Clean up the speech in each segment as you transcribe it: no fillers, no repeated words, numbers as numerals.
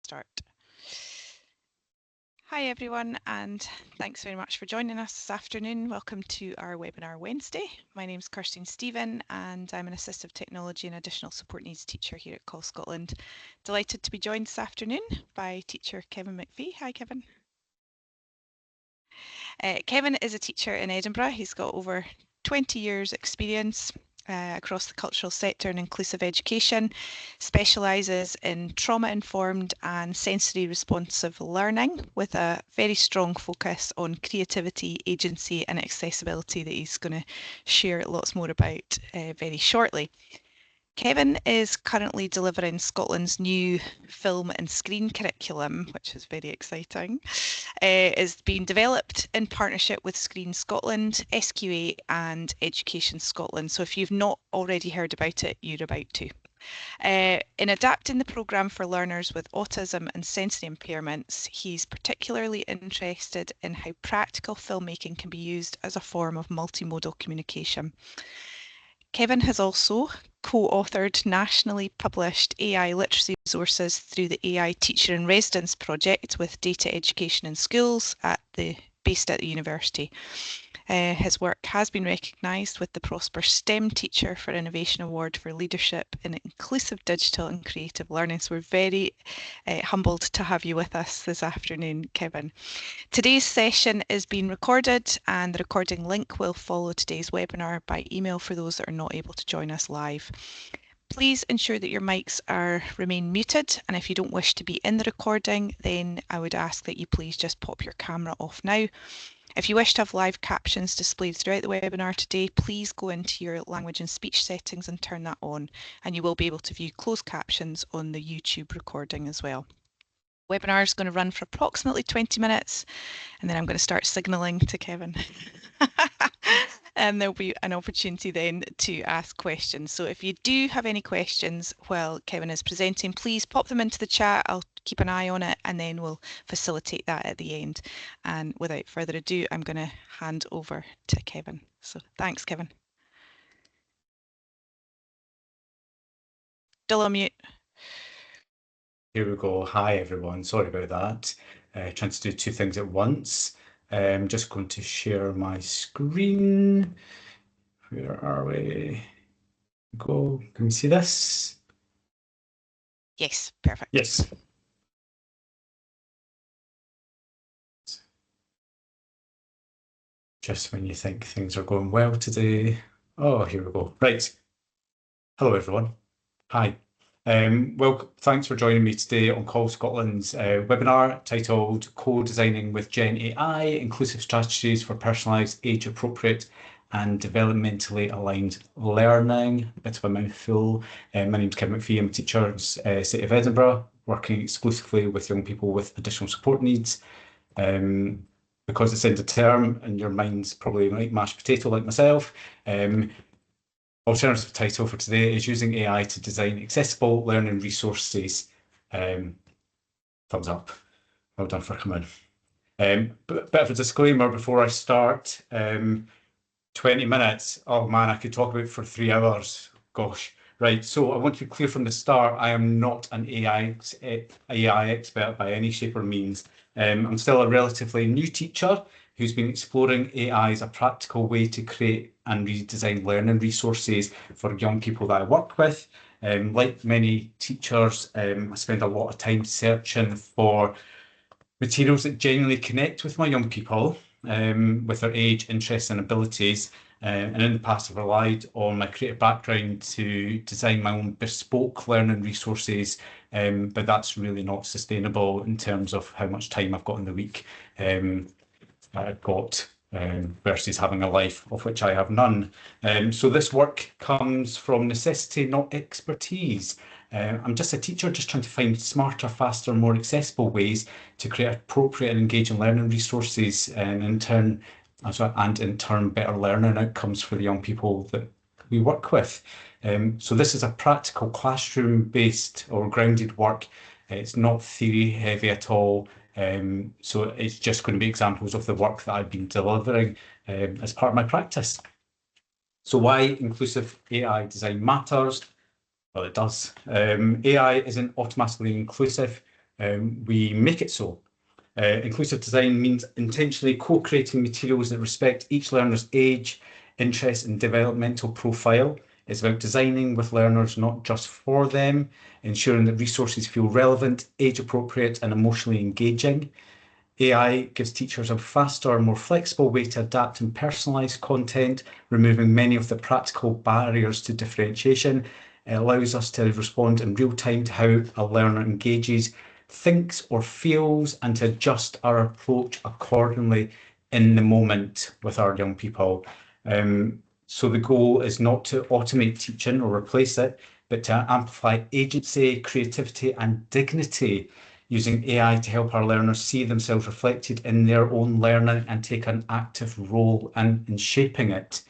start. Hi everyone, and thanks very much for joining us this afternoon. Welcome to our webinar Wednesday. My name is Kirsten Stephen and I'm an Assistive Technology and Additional Support Needs teacher here at Call Scotland. Delighted to be joined this afternoon by teacher Kevin McPhee. Hi Kevin. Kevin is a teacher in Edinburgh. He's got over 20 years experience across the cultural sector and inclusive education, specialises in trauma-informed and sensory responsive learning with a very strong focus on creativity, agency and accessibility that he's going to share lots more about very shortly. Kevin is currently delivering Scotland's new film and screen curriculum, which is very exciting. It's being developed in partnership with Screen Scotland, SQA and Education Scotland. So if you've not already heard about it, you're about to. In adapting the programme for learners with autism and sensory impairments, he's particularly interested in how practical filmmaking can be used as a form of multimodal communication. Kevin has also co-authored nationally published AI literacy resources through the AI Teacher in Residence project with Data Education in Schools based at the university. His work has been recognised with the Prosper STEM Teacher for Innovation Award for Leadership in Inclusive Digital and Creative Learning. So we're very humbled to have you with us this afternoon, Kevin. Today's session is being recorded and the recording link will follow today's webinar by email for those that are not able to join us live. Please ensure that your mics remain muted, and if you don't wish to be in the recording, then I would ask that you please just pop your camera off now. If you wish to have live captions displayed throughout the webinar today, please go into your language and speech settings and turn that on, and you will be able to view closed captions on the YouTube recording as well. The webinar is going to run for approximately 20 minutes, and then I'm going to start signalling to Kevin. And there'll be an opportunity then to ask questions. So if you do have any questions while Kevin is presenting, please pop them into the chat. I'll keep an eye on it and then we'll facilitate that at the end. And without further ado, I'm going to hand over to Kevin. So thanks, Kevin. Still on mute. Here we go. Hi everyone. Sorry about that. Trying to do two things at once. I'm just going to share my screen. Where are we? Go. Can you see this? Yes, perfect. Yes. Just when you think things are going well today. Oh, here we go. Right. Hello everyone. Hi. Well, thanks for joining me today on Call Scotland's webinar titled Co-Designing with GenAI, Inclusive Strategies for Personalised, Age-Appropriate and Developmentally Aligned Learning. A bit of a mouthful. My name's Kevin McPhee. I'm a teacher in the City of Edinburgh, working exclusively with young people with additional support needs. Because it's end of term and your mind's probably like mashed potato like myself, alternative title for today is Using AI to Design Accessible Learning Resources. Thumbs up. Well done for coming. Bit of a disclaimer before I start. 20 minutes. Oh man, I could talk about it for 3 hours. Gosh. Right, so I want to be clear from the start, I am not an AI expert by any shape or means. I'm still a relatively new teacher who's been exploring AI as a practical way to create and redesign learning resources for young people that I work with. Like many teachers, I spend a lot of time searching for materials that genuinely connect with my young people, with their age, interests and abilities. And in the past, I've relied on my creative background to design my own bespoke learning resources, but that's really not sustainable in terms of how much time I've got in the week. I've got versus having a life of which I have none. So this work comes from necessity, not expertise. I'm just a teacher just trying to find smarter, faster, more accessible ways to create appropriate and engaging learning resources and in turn better learning outcomes for the young people that we work with. So this is a practical classroom-based or grounded work. It's not theory heavy at all. So it's just going to be examples of the work that I've been delivering as part of my practice. So why inclusive AI design matters? Well, it does. AI isn't automatically inclusive. we make it so. Inclusive design means intentionally co-creating materials that respect each learner's age, interest, and developmental profile. It's about designing with learners, not just for them, ensuring that resources feel relevant, age-appropriate, and emotionally engaging. AI gives teachers a faster, more flexible way to adapt and personalise content, removing many of the practical barriers to differentiation. It allows us to respond in real time to how a learner engages, thinks or feels, and to adjust our approach accordingly in the moment with our young people. So the goal is not to automate teaching or replace it, but to amplify agency, creativity, and dignity, using AI to help our learners see themselves reflected in their own learning and take an active role in shaping it.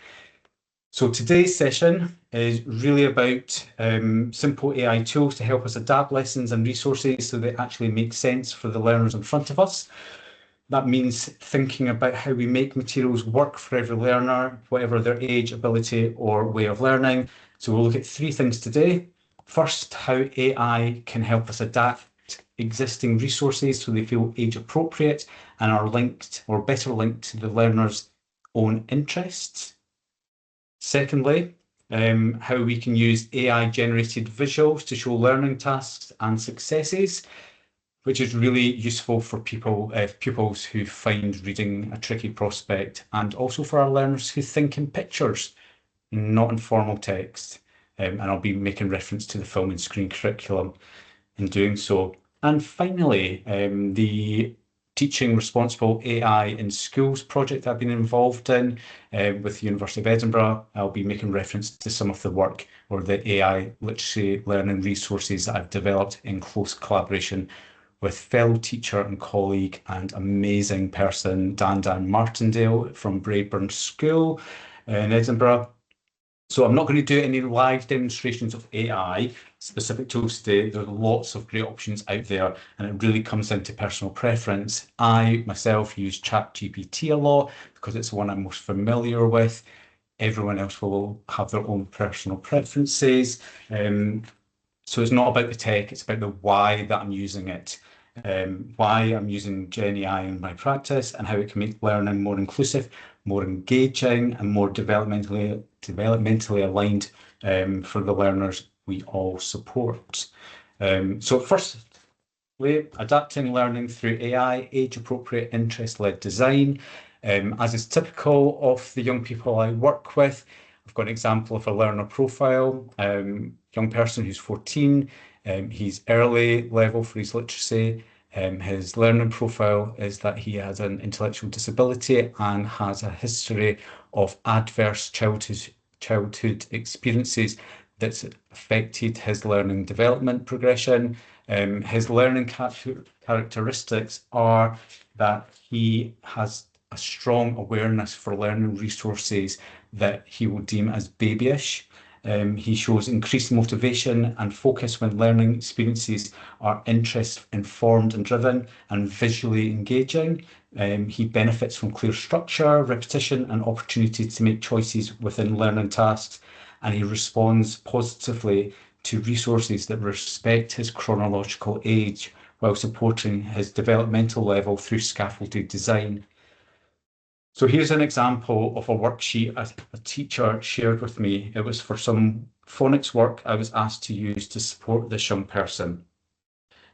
So today's session is really about simple AI tools to help us adapt lessons and resources so they actually make sense for the learners in front of us. That means thinking about how we make materials work for every learner, whatever their age, ability, or way of learning. So we'll look at three things today. First, how AI can help us adapt existing resources so they feel age appropriate and are linked or better linked to the learner's own interests. Secondly, how we can use AI generated visuals to show learning tasks and successes, which is really useful for pupils who find reading a tricky prospect, and also for our learners who think in pictures, not in formal text. And I'll be making reference to the film and screen curriculum in doing so. And finally, the Teaching Responsible AI in Schools project I've been involved in with the University of Edinburgh. I'll be making reference to some of the work or the AI literacy learning resources that I've developed in close collaboration with fellow teacher and colleague and amazing person, Dan Martindale from Braeburn School in Edinburgh. So I'm not going to do any live demonstrations of AI specific tools today. There are lots of great options out there, and it really comes down to personal preference. I myself use ChatGPT a lot because it's the one I'm most familiar with. Everyone else will have their own personal preferences. So it's not about the tech, it's about the why that I'm using it. Why I'm using GenAI in my practice and how it can make learning more inclusive, more engaging, and more developmentally aligned for the learners we all support. So firstly, adapting learning through AI, age-appropriate, interest-led design. As is typical of the young people I work with, I've got an example of a learner profile, young person who's 14, he's early level for his literacy. His learning profile is that he has an intellectual disability and has a history of adverse childhood experiences that's affected his learning development progression. His learning characteristics are that he has a strong awareness for learning resources that he will deem as babyish. He shows increased motivation and focus when learning experiences are interest informed and driven and visually engaging. He benefits from clear structure, repetition, and opportunity to make choices within learning tasks, and he responds positively to resources that respect his chronological age while supporting his developmental level through scaffolded design. So here's an example of a worksheet a teacher shared with me. It was for some phonics work I was asked to use to support this young person.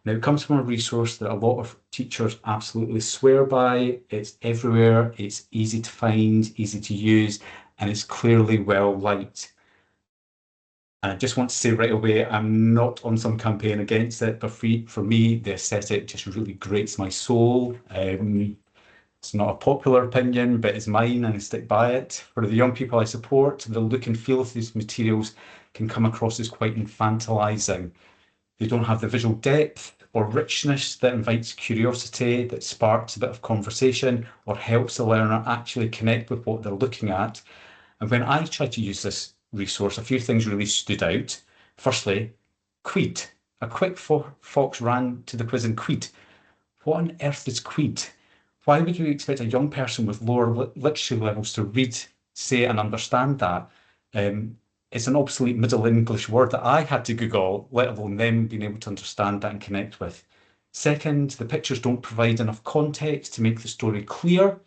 Now, it comes from a resource that a lot of teachers absolutely swear by. It's everywhere, it's easy to find, easy to use, and it's clearly well liked. And I just want to say right away, I'm not on some campaign against it, but for me, the aesthetic just really grates my soul. It's not a popular opinion, but it's mine and I stick by it. For the young people I support, the look and feel of these materials can come across as quite infantilising. They don't have the visual depth or richness that invites curiosity, that sparks a bit of conversation or helps the learner actually connect with what they're looking at. And when I tried to use this resource, a few things really stood out. Firstly, Queed. A quick fox ran to the quiz in Queed. What on earth is Queed? Why would you expect a young person with lower literacy levels to read, say, and understand that? It's an obsolete Middle English word that I had to Google, let alone them being able to understand that and connect with. Second, the pictures don't provide enough context to make the story clear.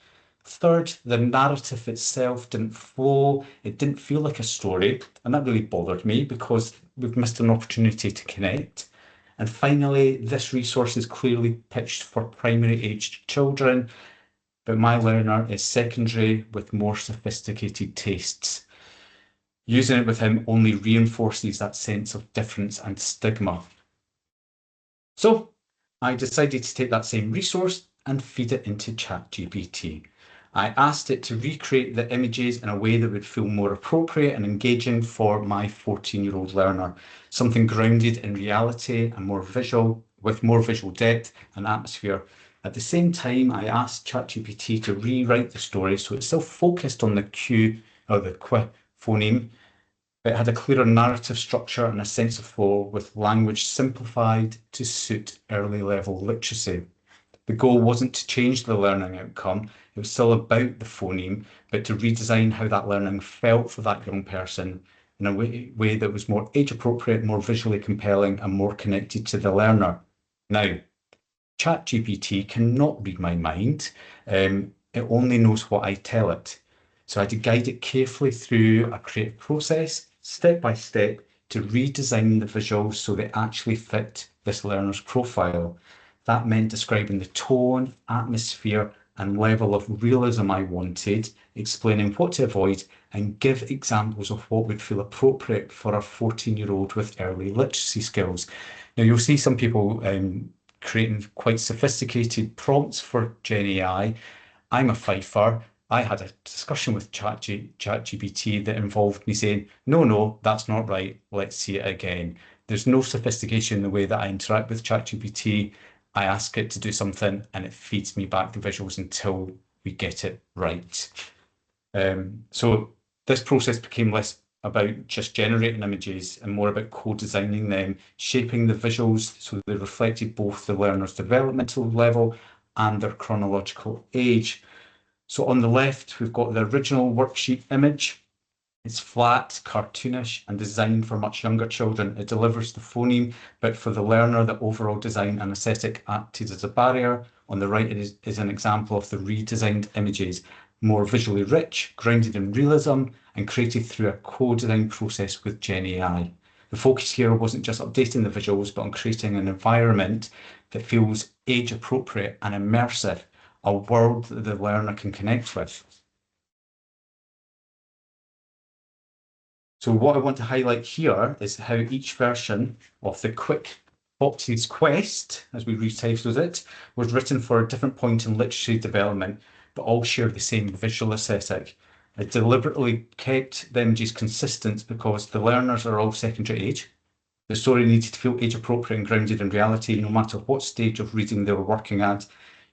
Third, the narrative itself didn't flow. It didn't feel like a story, and that really bothered me because we've missed an opportunity to connect. And finally, this resource is clearly pitched for primary aged children, but my learner is secondary with more sophisticated tastes. Using it with him only reinforces that sense of difference and stigma. So I decided to take that same resource and feed it into ChatGPT. I asked it to recreate the images in a way that would feel more appropriate and engaging for my 14-year-old learner, something grounded in reality and more visual, with more visual depth and atmosphere. At the same time, I asked ChatGPT to rewrite the story so it still focused on the Q or the Qu phoneme, but it had a clearer narrative structure and a sense of flow with language simplified to suit early level literacy. The goal wasn't to change the learning outcome, it was still about the phoneme, but to redesign how that learning felt for that young person in a way that was more age appropriate, more visually compelling, and more connected to the learner. Now, ChatGPT cannot read my mind, it only knows what I tell it. So I had to guide it carefully through a creative process, step by step, to redesign the visuals so they actually fit this learner's profile. That meant describing the tone, atmosphere, and level of realism I wanted, explaining what to avoid, and give examples of what would feel appropriate for a 14-year-old with early literacy skills. Now, you'll see some people creating quite sophisticated prompts for GenAI. I'm a fifer. I had a discussion with ChatGPT that involved me saying, no, that's not right. Let's see it again. There's no sophistication in the way that I interact with ChatGPT. I ask it to do something and it feeds me back the visuals until we get it right. So this process became less about just generating images and more about co-designing them, shaping the visuals so they reflected both the learner's developmental level and their chronological age. So on the left, we've got the original worksheet image. It's flat, cartoonish, and designed for much younger children. It delivers the phoneme, but for the learner, the overall design and aesthetic acted as a barrier. On the right is an example of the redesigned images, more visually rich, grounded in realism, and created through a co-design process with GenAI. The focus here wasn't just updating the visuals, but on creating an environment that feels age-appropriate and immersive, a world that the learner can connect with. So what I want to highlight here is how each version of the Quick Boxes Quest, as we retitled it, was written for a different point in literacy development, but all share the same visual aesthetic. I deliberately kept the images consistent because the learners are all secondary age. The story needed to feel age appropriate and grounded in reality, no matter what stage of reading they were working at.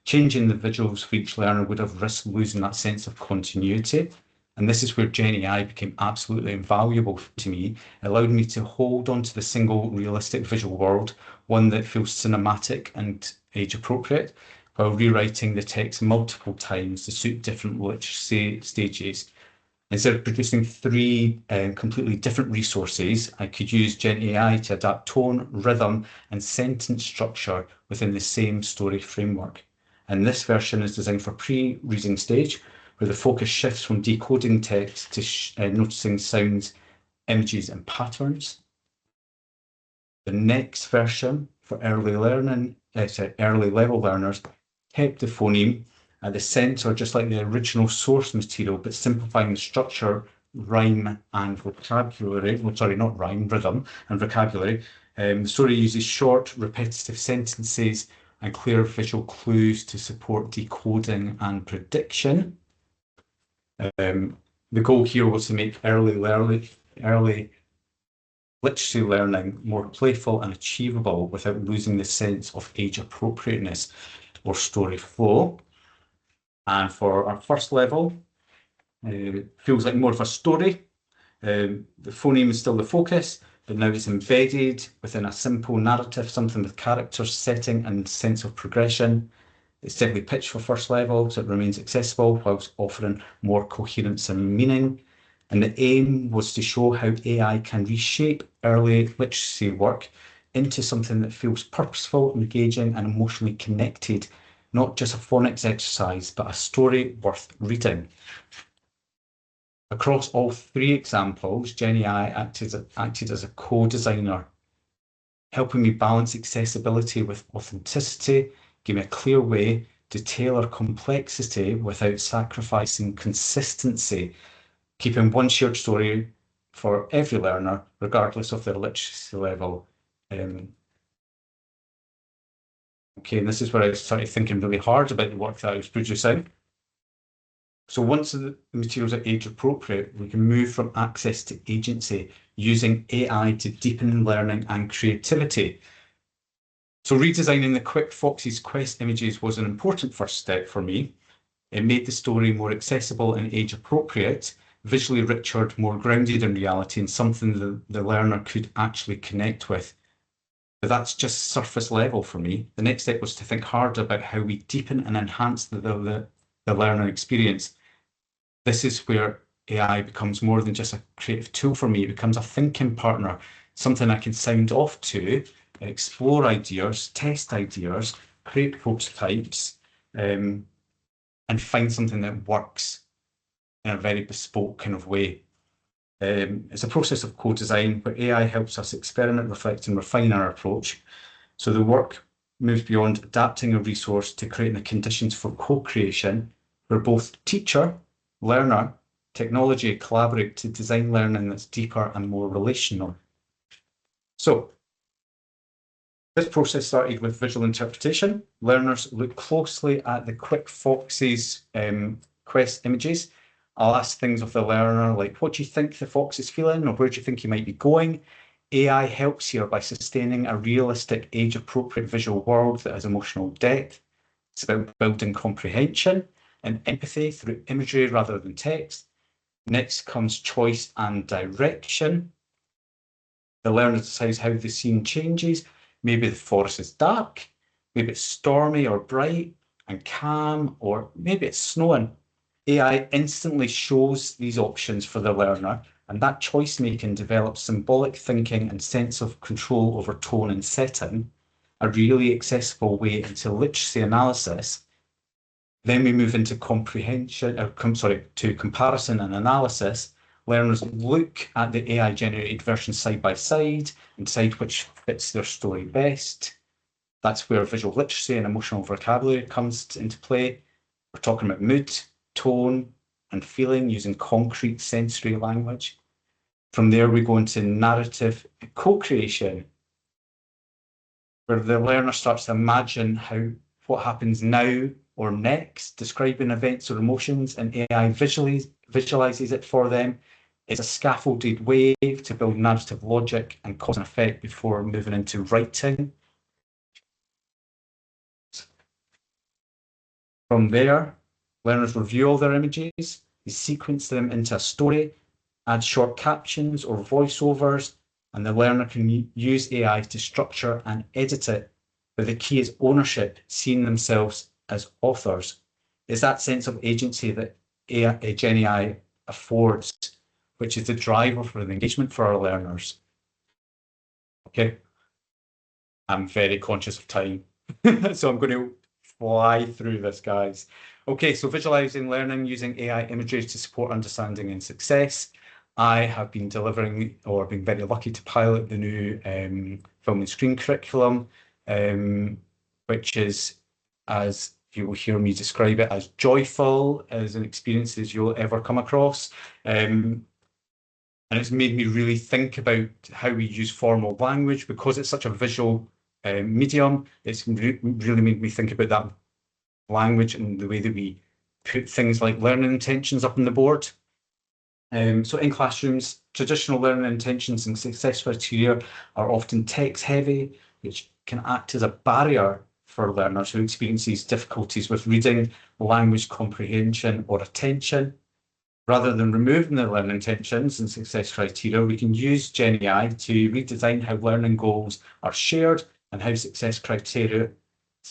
Changing the visuals for each learner would have risked losing that sense of continuity. And this is where GenAI became absolutely invaluable to me. It allowed me to hold on to the single realistic visual world, one that feels cinematic and age appropriate, while rewriting the text multiple times to suit different literacy stages. Instead of producing three completely different resources, I could use GenAI to adapt tone, rhythm, and sentence structure within the same story framework. And this version is designed for pre-reading stage, where the focus shifts from decoding text to noticing sounds, images, and patterns. The next version for early level learners kept the phoneme at the center, just like the original source material, but simplifying the structure, rhyme, and vocabulary. Well, sorry, not rhyme, rhythm and vocabulary. The story uses short, repetitive sentences and clear visual clues to support decoding and prediction. The goal here was to make early literacy learning more playful and achievable without losing the sense of age appropriateness or story flow. And for our first level, feels like more of a story. The phoneme is still the focus, but now it's embedded within a simple narrative, something with character, setting, and sense of progression. It's definitely pitched for first level, so it remains accessible whilst offering more coherence and meaning. And the aim was to show how AI can reshape early literacy work into something that feels purposeful, engaging, and emotionally connected, not just a phonics exercise, but a story worth reading. Across all three examples, GenAI acted as a co-designer, helping me balance accessibility with authenticity, give me a clear way to tailor complexity without sacrificing consistency, keeping one shared story for every learner, regardless of their literacy level. Okay, and this is where I started thinking really hard about the work that I was producing. So once the materials are age appropriate, we can move from access to agency using AI to deepen learning and creativity. So redesigning the Quick Foxes Quest images was an important first step for me. It made the story more accessible and age appropriate, visually richer, more grounded in reality, and something the learner could actually connect with. But that's just surface level for me. The next step was to think hard about how we deepen and enhance the learner experience. This is where AI becomes more than just a creative tool for me. It becomes a thinking partner, something I can sound off to, explore ideas, test ideas, create prototypes, and find something that works in a very bespoke kind of way. It's a process of co-design where AI helps us experiment, reflect, and refine our approach. So the work moves beyond adapting a resource to creating the conditions for co-creation, where both teacher, learner, technology collaborate to design learning that's deeper and more relational. So this process started with visual interpretation. Learners look closely at the Quick Foxes Quest images. I'll ask things of the learner like, what do you think the fox is feeling, or where do you think he might be going? AI helps here by sustaining a realistic, age-appropriate visual world that has emotional depth. It's about building comprehension and empathy through imagery rather than text. Next comes choice and direction. The learner decides how the scene changes. Maybe the forest is dark, maybe it's stormy or bright and calm, or maybe it's snowing. AI instantly shows these options for the learner, and that choice making develops symbolic thinking and sense of control over tone and setting, a really accessible way into literacy analysis. Then we move into comprehension, to comparison and analysis. Learners look at the AI-generated version side by side and decide which fits their story best. That's where visual literacy and emotional vocabulary comes into play. We're talking about mood, tone, and feeling using concrete sensory language. From there, we go into narrative co-creation, where the learner starts to imagine what happens now or next, describing events or emotions, and AI visualizes it for them. It's a scaffolded way to build narrative logic and cause and effect before moving into writing. From there, learners review all their images, they sequence them into a story, add short captions or voiceovers, and the learner can use AI to structure and edit it. But the key is ownership, seeing themselves as authors. It's that sense of agency that GenAI affords, which is the driver for the engagement for our learners. Okay, I'm very conscious of time, so I'm going to fly through this, guys. Okay, so visualizing learning using AI imagery to support understanding and success. I have been delivering, or been very lucky to pilot the new film and screen curriculum, which is, as you will hear me describe it, as joyful as an experience as you'll ever come across. And it's made me really think about how we use formal language because it's such a visual medium. It's really made me think about that language and the way that we put things like learning intentions up on the board. So in classrooms, traditional learning intentions and success criteria are often text heavy, which can act as a barrier for learners who experience these difficulties with reading, language comprehension, or attention. Rather than removing the learning intentions and success criteria, we can use GenAI to redesign how learning goals are shared and how success criteria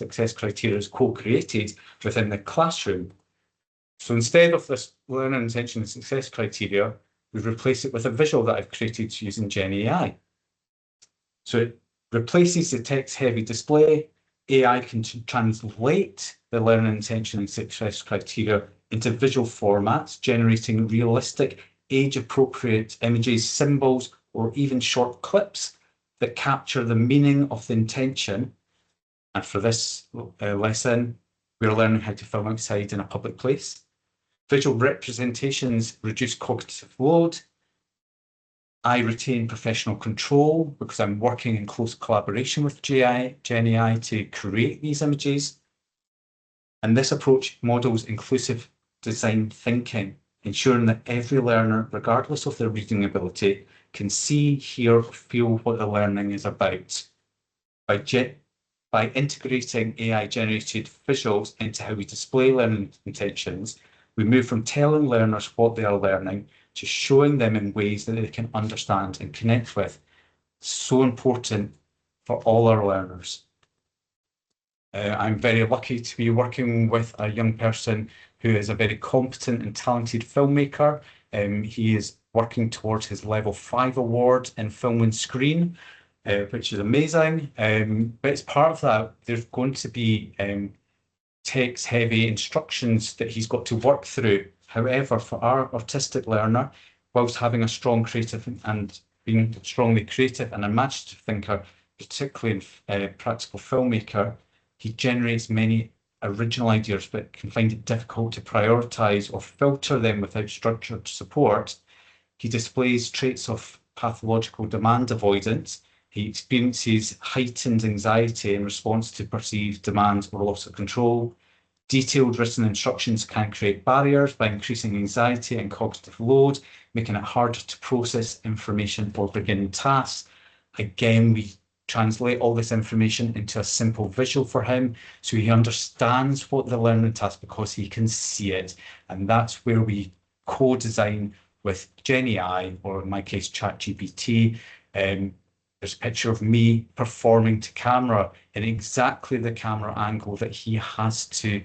is co-created within the classroom. So instead of this learning intention and success criteria, we replace it with a visual that I've created using GenAI. So it replaces the text-heavy display. AI can translate the learning intention and success criteria into visual formats, generating realistic, age-appropriate images, symbols, or even short clips that capture the meaning of the intention. And for this lesson, we're learning how to film outside in a public place. Visual representations reduce cognitive load. I retain professional control because I'm working in close collaboration with GenAI to create these images. And this approach models inclusive design thinking, ensuring that every learner, regardless of their reading ability, can see, hear, or feel what the learning is about. By integrating AI-generated visuals into how we display learning intentions, we move from telling learners what they are learning to showing them in ways that they can understand and connect with. So important for all our learners. I'm very lucky to be working with a young person who is a very competent and talented filmmaker. He is working towards his level 5 award in film and screen, which is amazing. But as part of that, there's going to be text-heavy instructions that he's got to work through. However, for our artistic learner, whilst having a strong creative and being strongly creative and imaginative thinker, particularly in practical filmmaker, he generates many original ideas but can find it difficult to prioritize or filter them without structured support. He displays traits of pathological demand avoidance. He experiences heightened anxiety in response to perceived demands or loss of control. Detailed written instructions can create barriers by increasing anxiety and cognitive load, making it harder to process information or begin tasks. Again, we translate all this information into a simple visual for him so he understands what the learning task because he can see it. And that's where we co-design with GenAI, or in my case, ChatGPT. There's a picture of me performing to camera in exactly the camera angle that he has to,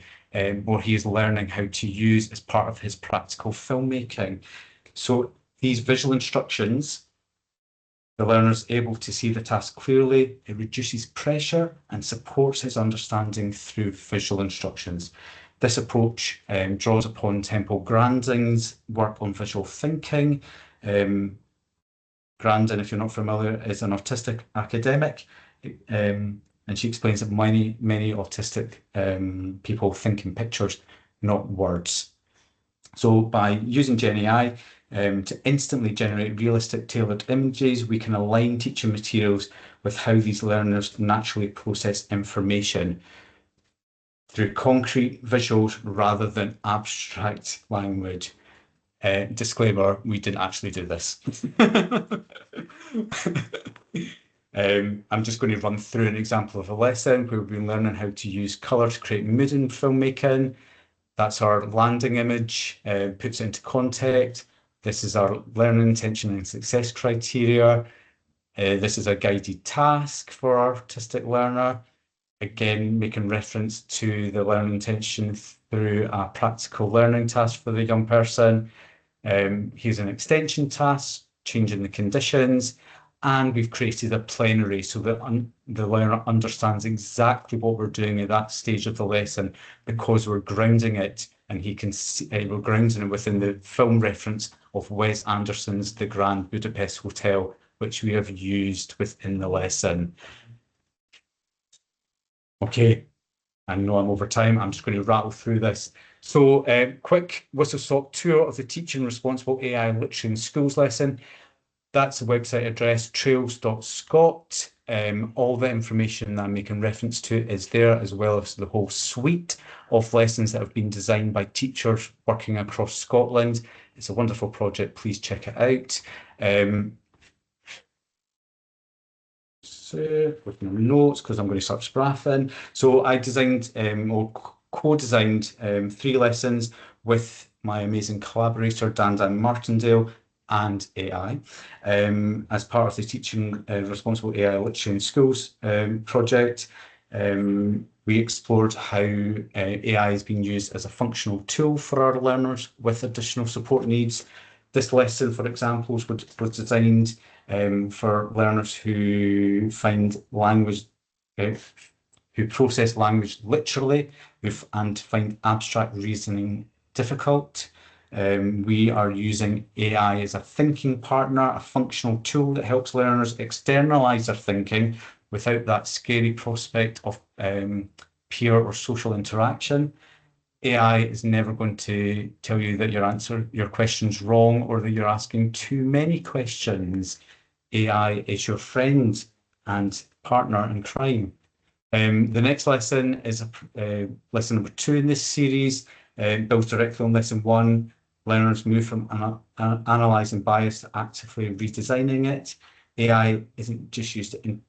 or he is learning how to use as part of his practical filmmaking. So these visual instructions, the learner is able to see the task clearly, it reduces pressure and supports his understanding through visual instructions. This approach draws upon Temple Grandin's work on visual thinking. Grandin, if you're not familiar, is an autistic academic, and she explains that many autistic people think in pictures, not words. So by using GenAI to instantly generate realistic tailored images, we can align teaching materials with how these learners naturally process information through concrete visuals rather than abstract language. Disclaimer, we didn't actually do this. I'm just going to run through an example of a lesson where we've been learning how to use colour to create mood in filmmaking. That's our landing image, puts it into context. This is our learning intention and success criteria. This is a guided task for our artistic learner. Again, making reference to the learning intention through a practical learning task for the young person. Here's an extension task, changing the conditions, and we've created a plenary so that the learner understands exactly what we're doing at that stage of the lesson because we're grounding it, and he can see, we're grounding it within the film reference of Wes Anderson's The Grand Budapest Hotel, which we have used within the lesson. Okay, I know I'm over time. I'm just going to rattle through this. So quick whistle-stop tour of the Teaching Responsible AI Literacy in Schools lesson. That's the website address, trails.scot. All the information that I'm making reference to is there, as well as the whole suite of lessons that have been designed by teachers working across Scotland. It's a wonderful project. Please check it out. So with my notes, because I'm going to start spraffing. So I designed or co-designed 3 lessons with my amazing collaborator, Dan Martindale, and AI as part of the Teaching Responsible AI Literacy in Schools project. We explored how AI is being used as a functional tool for our learners with additional support needs. This lesson, for example, was designed for learners who find language, who process language literally and find abstract reasoning difficult. We are using AI as a thinking partner, a functional tool that helps learners externalize their thinking without that scary prospect of peer or social interaction. AI is never going to tell you that your question's wrong or that you're asking too many questions. AI is your friend and partner in crime. The next lesson is lesson number 2 in this series. Builds directly on lesson 1. Learners move from analysing bias to actively redesigning it. AI isn't just used to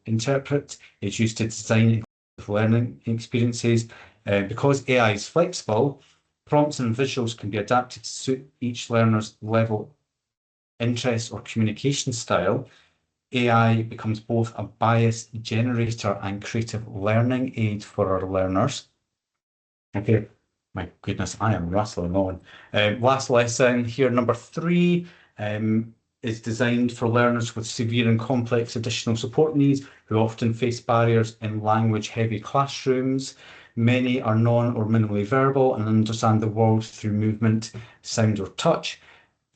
interpret, it's used to design learning experiences. Because AI is flexible, prompts and visuals can be adapted to suit each learner's level, interest, or communication style. AI becomes both a bias generator and creative learning aid for our learners. Okay, my goodness, I am rustling on. Last lesson here, number 3, is designed for learners with severe and complex additional support needs who often face barriers in language-heavy classrooms. Many are non or minimally verbal and understand the world through movement, sound, or touch.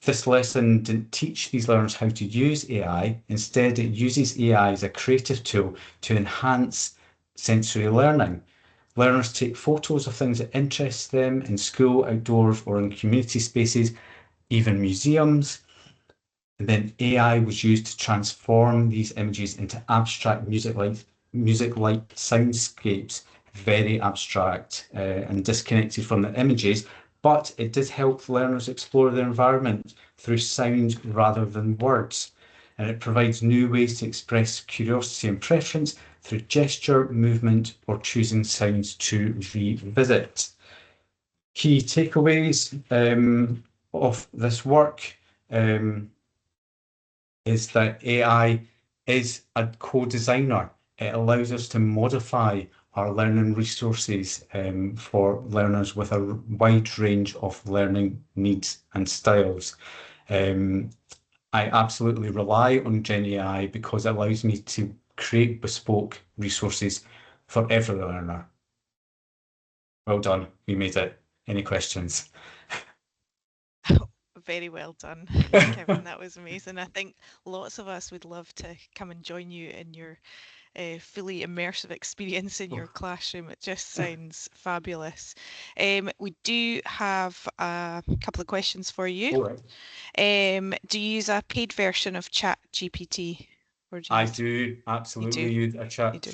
This lesson didn't teach these learners how to use AI. Instead, it uses AI as a creative tool to enhance sensory learning. Learners take photos of things that interest them in school, outdoors, or in community spaces, even museums. And then AI was used to transform these images into abstract music-like soundscapes, very abstract and disconnected from the images, but it did help learners explore their environment through sound rather than words. And it provides new ways to express curiosity and preference through gesture, movement, or choosing sounds to revisit. Key takeaways of this work is that AI is a co-designer. It allows us to modify our learning resources for learners with a wide range of learning needs and styles. I absolutely rely on GenAI because it allows me to create bespoke resources for every learner. Well done, we made it. Any questions? Very well done, Kevin. That was amazing. I think lots of us would love to come and join you in your fully immersive experience in your classroom. It just sounds fabulous. We do have a couple of questions for you. All right. Do you use a paid version of ChatGPT? I do absolutely use a chat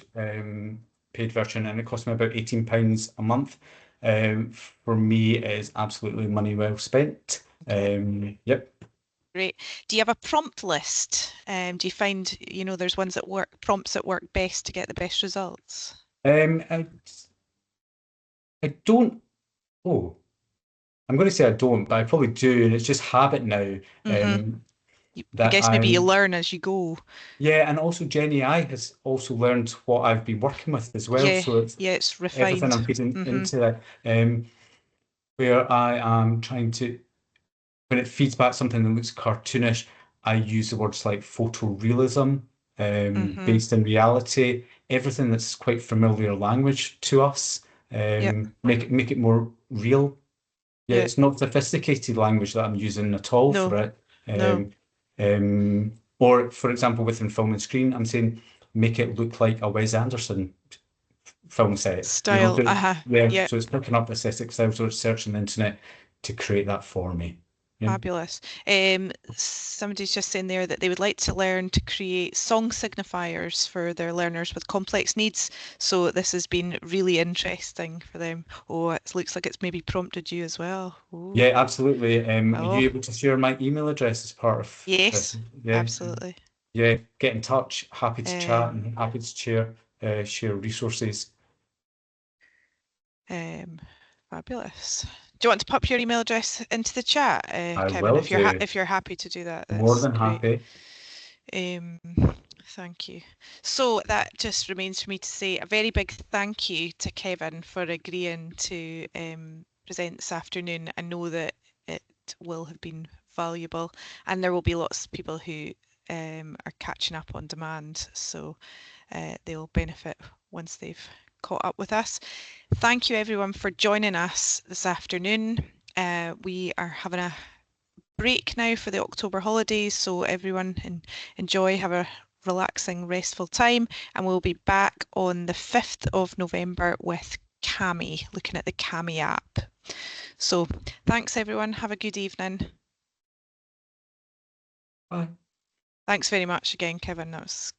paid version, and it costs me about £18 a month. For me, it is absolutely money well spent. Okay. Yep. Great. Do you have a prompt list? Do you find, there's ones that work, prompts that work best to get the best results? I don't. Oh, I'm going to say I don't, but I probably do, and it's just habit now. I guess maybe you learn as you go. Yeah, and also GenAI has also learned what I've been working with as well. Yeah, So it's refined. Everything I'm feeding into it. Where I am trying to, when it feeds back something that looks cartoonish, I use the words like photorealism, based in reality, everything that's quite familiar language to us, make it more real. Yeah, it's not sophisticated language that I'm using at all for it. Or, for example, within film and screen, I'm saying make it look like a Wes Anderson film set. Style. So it's picking up aesthetic style, so it's searching the internet to create that for me. Yeah. Fabulous. Somebody's just saying there that they would like to learn to create song signifiers for their learners with complex needs. So this has been really interesting for them. Oh, it looks like it's maybe prompted you as well. Ooh. Yeah, absolutely. Are you able to share my email address as part of this? Yeah. Absolutely. Yeah, get in touch. Happy to chat and happy to share resources. Fabulous. Do you want to pop your email address into the chat, Kevin? If you're happy to do that, that's more than great. happy. Thank you. So that just remains for me to say a very big thank you to Kevin for agreeing to present this afternoon. I know that it will have been valuable, and there will be lots of people who are catching up on demand, so they'll benefit once they've caught up with us. Thank you everyone for joining us this afternoon. We are having a break now for the October holidays, so everyone enjoy, have a relaxing, restful time, and we'll be back on the 5th of November with Cami, looking at the Cami app. So thanks everyone, have a good evening. Bye. Thanks very much again, Kevin. That was